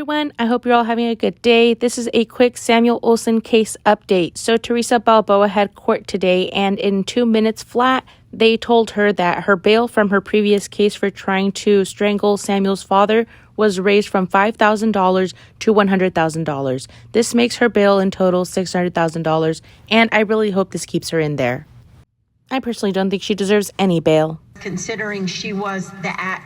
everyone. I hope you're all having a good day. This is a quick Samuel Olsen case update. So Teresa Balboa had court today, and in 2 minutes flat, they told her that her bail from her previous case for trying to strangle Samuel's father was raised from $5,000 to $100,000. This makes her bail in total $600,000, and I really hope this keeps her in there. I personally don't think she deserves any bail, considering she was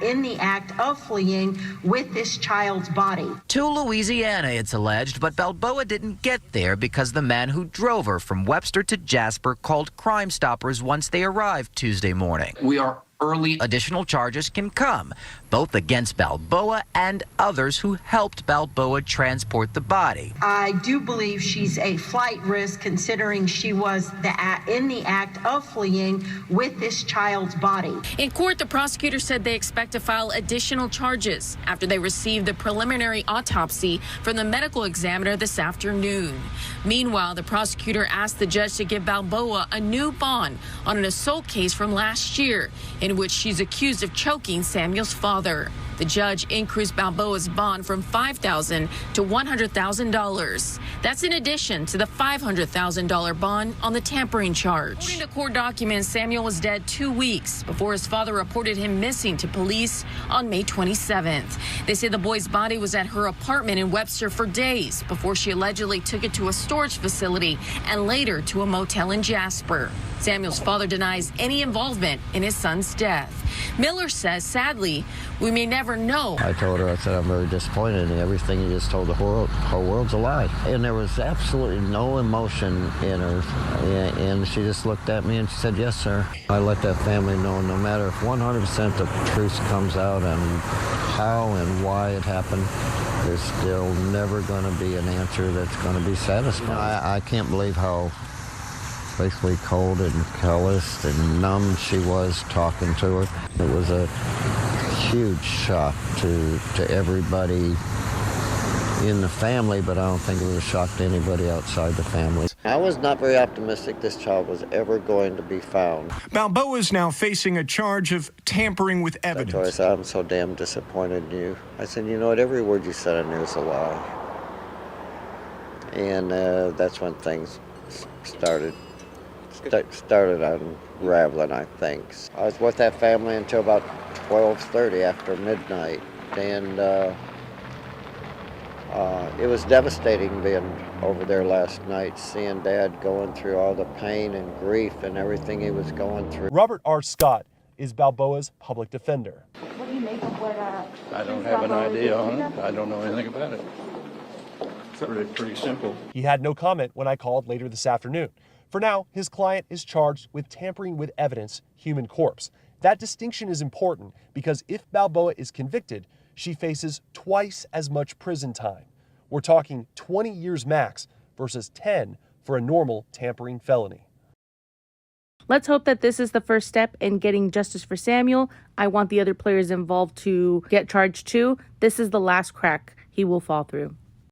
in the act of fleeing with this child's body. To Louisiana, it's alleged, but Balboa didn't get there because the man who drove her from Webster to Jasper called Crime Stoppers once they arrived Tuesday morning. We are early. Additional charges can come, both against Balboa and others who helped Balboa transport the body. I do believe she's a flight risk, considering she was in the act of fleeing with this child's body. In court, the prosecutor said they expect to file additional charges after they received the preliminary autopsy from the medical examiner this afternoon. Meanwhile, the prosecutor asked the judge to give Balboa a new bond on an assault case from last year, in which she's accused of choking Samuel's father. The judge increased Balboa's bond from $5,000 to $100,000. That's in addition to the $500,000 bond on the tampering charge. According to court documents, Samuel was dead 2 weeks before his father reported him missing to police on May 27th. They say the boy's body was at her apartment in Webster for days before she allegedly took it to a storage facility and later to a motel in Jasper. Samuel's father denies any involvement in his son's death. Miller says, sadly, we may never know. I told her, I said, I'm very disappointed in everything you just told the whole world's a lie. And there was absolutely no emotion in her. And she just looked at me and she said, yes, sir. I let that family know no matter if 100% the truth comes out and how and why it happened, there's still never going to be an answer that's going to be satisfying. I can't believe how basically cold and calloused and numb she was talking to her. It was a huge shock to everybody in the family, but I don't think it was a shock to anybody outside the family. I was not very optimistic this child was ever going to be found. Balboa is now facing a charge of tampering with evidence. I said, I'm so damn disappointed in you. I said, you know what, every word you said in there is a lie. And that's when things started unraveling, I think. I was with that family until about 12:30 after midnight, and it was devastating being over there last night, seeing Dad going through all the pain and grief and everything he was going through. Robert R. Scott is Balboa's public defender. What do you make of what I don't have an idea on it. I don't know anything about it. It's pretty simple. He had no comment when I called later this afternoon. For now, his client is charged with tampering with evidence, human corpse. That distinction is important because if Balboa is convicted, she faces twice as much prison time. We're talking 20 years max versus 10 for a normal tampering felony. Let's hope that this is the first step in getting justice for Samuel. I want the other players involved to get charged too. This is the last crack he will fall through.